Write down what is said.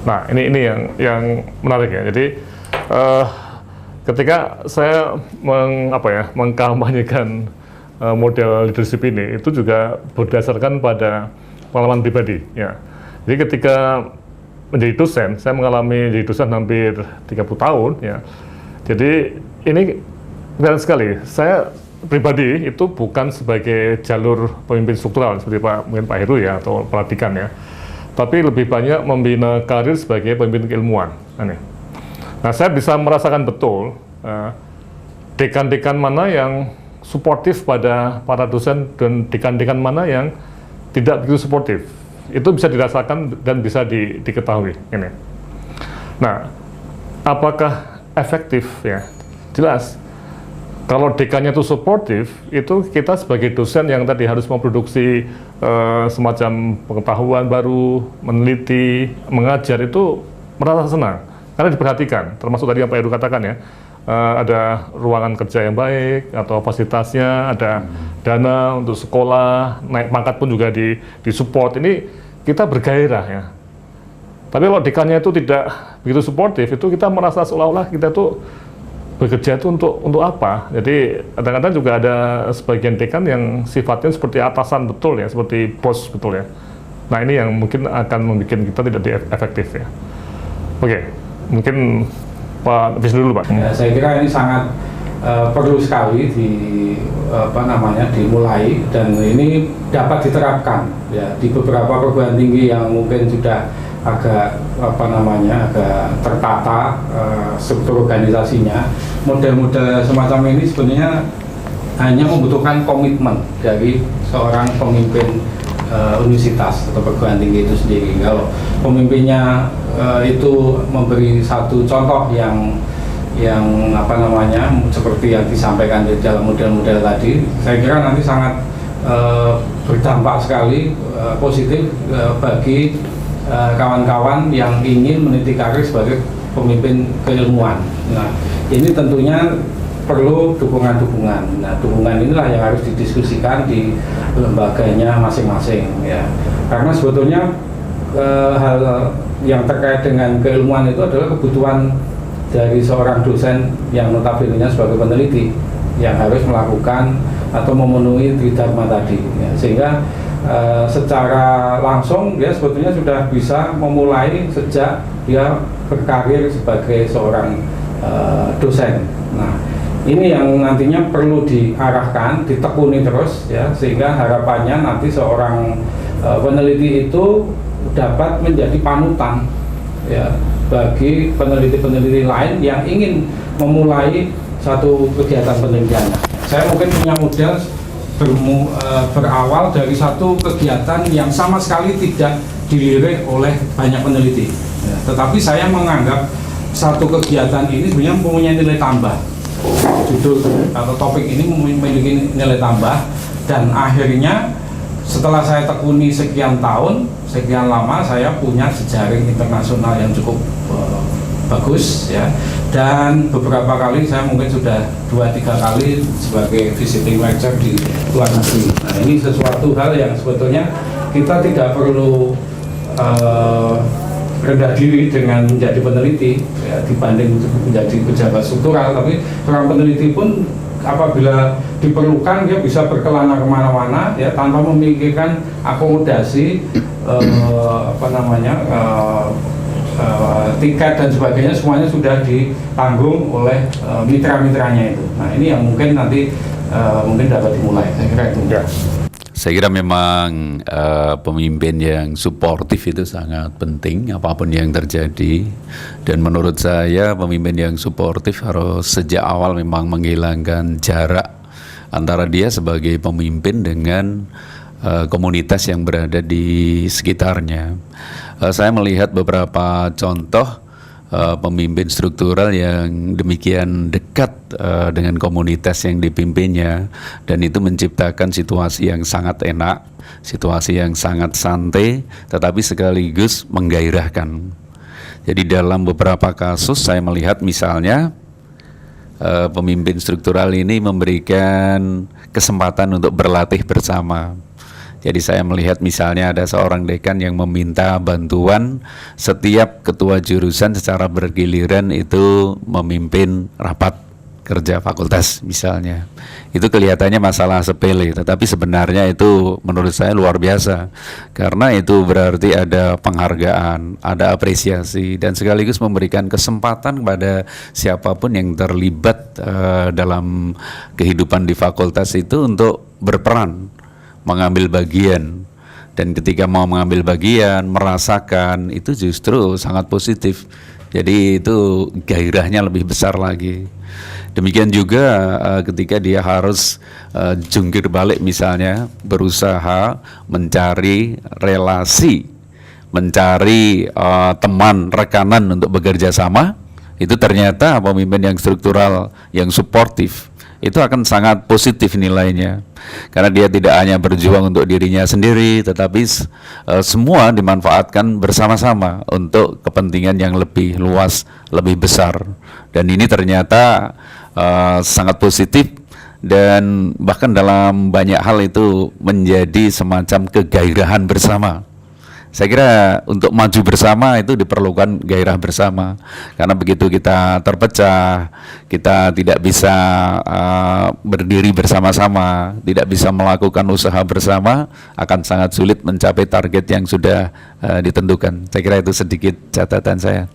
Nah, ini yang menarik ya. Jadi ketika saya mengkampanyekan model leadership ini, itu juga berdasarkan pada pengalaman pribadi ya. Jadi ketika menjadi dosen, saya mengalami jadi dosen hampir 30 tahun ya. Jadi ini kelihatan sekali, saya pribadi itu bukan sebagai jalur pemimpin struktural seperti mungkin Pak Heru ya, atau pelatihan ya, tapi lebih banyak membina karir sebagai pemimpin keilmuan. Nah, saya bisa merasakan betul dekan-dekan mana yang suportif pada para dosen dan dekan-dekan mana yang tidak begitu suportif. Itu bisa dirasakan dan bisa diketahui. Nah, apakah efektif ya? Jelas. Kalau dekannya itu suportif, itu kita sebagai dosen yang tadi harus memproduksi semacam pengetahuan baru, meneliti, mengajar, itu merasa senang karena diperhatikan. Termasuk tadi yang Pak Heru katakan ya, ada ruangan kerja yang baik atau fasilitasnya, ada dana untuk sekolah, naik pangkat pun juga disupport. Ini kita bergairah ya. Tapi kalau dekannya itu tidak begitu suportif, itu kita merasa seolah-olah kita tuh bekerja itu untuk apa? Jadi kadang-kadang juga ada sebagian dekan yang sifatnya seperti atasan betul ya, seperti bos betul ya. Nah, ini yang mungkin akan membuat kita tidak efektif ya. Oke, mungkin Pak Wisnu dulu Pak. Ya, saya kira ini sangat perlu sekali dimulai, dan ini dapat diterapkan ya di beberapa perguruan tinggi yang mungkin sudah agak agak tertata struktur organisasinya. Model-model semacam ini sebenarnya hanya membutuhkan komitmen dari seorang pemimpin universitas atau perguruan tinggi itu sendiri. Kalau pemimpinnya itu memberi satu contoh yang seperti yang disampaikan di dalam model-model tadi, saya kira nanti sangat berdampak sekali positif bagi kawan-kawan yang ingin meniti karir sebagai pemimpin keilmuan. Nah, ini tentunya perlu dukungan-dukungan. Nah, dukungan inilah yang harus didiskusikan di lembaganya masing-masing ya. Karena sebetulnya hal yang terkait dengan keilmuan itu adalah kebutuhan dari seorang dosen yang notabene-nya sebagai peneliti yang harus melakukan atau memenuhi tridharma tadi ya. Sehingga secara langsung dia sebetulnya sudah bisa memulai sejak dia berkarir sebagai seorang dosen. Nah, ini yang nantinya perlu diarahkan, ditekuni terus ya, sehingga harapannya nanti seorang peneliti itu dapat menjadi panutan ya bagi peneliti-peneliti lain yang ingin memulai satu kegiatan penelitian. Saya mungkin punya model berawal dari satu kegiatan yang sama sekali tidak dilirik oleh banyak peneliti ya, tetapi saya menganggap satu kegiatan ini sebenarnya mempunyai nilai tambah. Judul atau topik ini memiliki nilai tambah, dan akhirnya setelah saya tekuni sekian tahun, sekian lama, saya punya jejaring internasional yang cukup bagus ya, dan beberapa kali saya mungkin sudah 2-3 kali sebagai visiting lecturer di luar negeri. Nah, ini sesuatu hal yang sebetulnya kita tidak perlu rendah diri dengan menjadi peneliti ya, dibanding menjadi pejabat struktural, tapi seorang peneliti pun apabila diperlukan dia bisa berkelana kemana-mana ya, tanpa memikirkan akomodasi tiket dan sebagainya, semuanya sudah ditanggung oleh mitra-mitranya itu. Nah, ini yang mungkin nanti mungkin dapat dimulai, saya kira itu. Ya. Saya kira memang pemimpin yang suportif itu sangat penting apapun yang terjadi, dan menurut saya pemimpin yang suportif harus sejak awal memang menghilangkan jarak antara dia sebagai pemimpin dengan komunitas yang berada di sekitarnya. Saya melihat beberapa contoh pemimpin struktural yang demikian dekat dengan komunitas yang dipimpinnya, dan itu menciptakan situasi yang sangat enak, situasi yang sangat santai, tetapi sekaligus menggairahkan. Jadi dalam beberapa kasus saya melihat misalnya pemimpin struktural ini memberikan kesempatan untuk berlatih bersama. Jadi saya melihat misalnya ada seorang dekan yang meminta bantuan setiap ketua jurusan secara bergiliran itu memimpin rapat kerja fakultas misalnya. Itu kelihatannya masalah sepele, tetapi sebenarnya itu menurut saya luar biasa, karena itu berarti ada penghargaan, ada apresiasi, dan sekaligus memberikan kesempatan kepada siapapun yang terlibat dalam kehidupan di fakultas itu untuk berperan, mengambil bagian. Dan ketika mau mengambil bagian, merasakan, itu justru sangat positif. Jadi itu gairahnya lebih besar lagi. Demikian juga ketika dia harus jungkir balik misalnya, berusaha mencari relasi, mencari teman, rekanan untuk bekerja sama, itu ternyata pemimpin yang struktural, yang suportif, itu akan sangat positif nilainya. Karena dia tidak hanya berjuang untuk dirinya sendiri, tetapi semua dimanfaatkan bersama-sama untuk kepentingan yang lebih luas, lebih besar. Dan ini ternyata sangat positif, dan bahkan dalam banyak hal itu menjadi semacam kegairahan bersama. Saya kira untuk maju bersama itu diperlukan gairah bersama, karena begitu kita terpecah, kita tidak bisa berdiri bersama-sama, tidak bisa melakukan usaha bersama, akan sangat sulit mencapai target yang sudah ditentukan. Saya kira itu sedikit catatan saya.